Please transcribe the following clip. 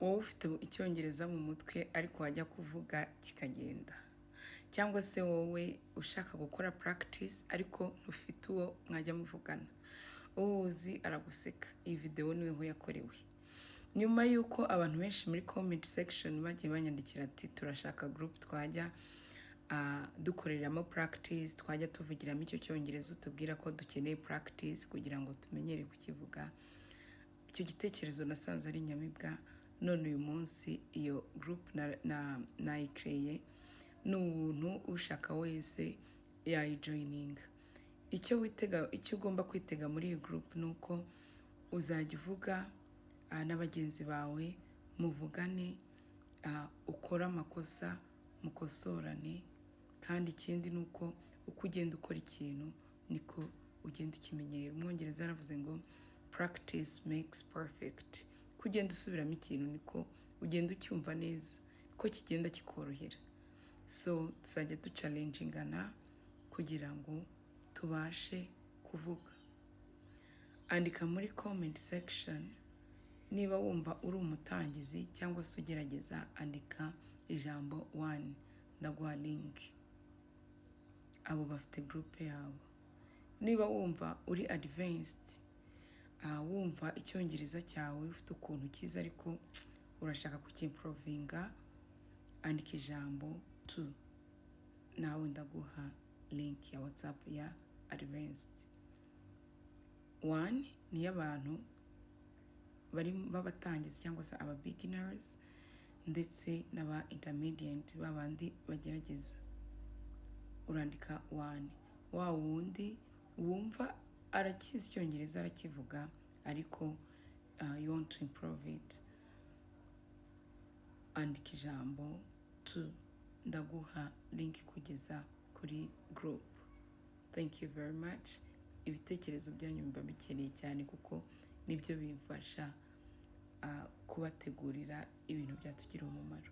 wowe ufite icyongereza mu mutwe ariko wajya kuvuga kikagenda, cyangwa se wowe ushaka gukora practice ariko ntufite uwo mwajya muvugana, uwuzi araguseka. Iyi video niweho yakorewe. Nyuma yuko abantu benshi muri comment section bagiye banyandikira ati turashaka group twajya dukoreramo practice, twajya tuvugiramo icyo cyongereza, tubwira ko dukeneye practice kugira ngo tumenyere kukivuga. Icyo gitekerezo nasanze ari nyamibwa, none uyu munsi iyo group nayikreye n'ubuntu ushaka wese yayijoininga. Icyo ugomba kwitega muri iyi group nuko uzajya uvuga n'abagenzi bawe, muvugane, ukora amakosa, mukosorane, kandi ikindi nuko uko ugenda ukora ikintu niko ugenda ukimenyera. Umwongereza yaravuze ngo practice makes perfect. Kugenda usubiramo ikintu niko ugenda ucyumva neza, ko kigenda kikorohera. So tuzajya duchallengingana kugira ngo tubashe kuvuga. Andika muri comment section niba wumva uri umutangizi cyangwa se ugerageza, andika ijambo 1 ndaguha link. Abo bafite group yabo. Niba wumva uri advanced, wumva icyongereza cyawe ufite ukuntu kiza ariko urashaka kukimprovinga, andika ijambo 2, nawe ndaguha link ya WhatsApp ya advanced. 1 ni y'abantu bari babatangiza cyangwa se aba beginners, ndetse n'aba intermediate babandi bagerageza. Urandika 1. Wa wundi wumva arakizi icyongereza arakivuga ariko you want to improve it, andika ijambo 2, ndaguha link kugeza kuri group. Thank you very much. Ibitekerezo byanyu mba bikeneye cyane kuko nibyo bimfasha kubategurira ibintu byatugira umumaro.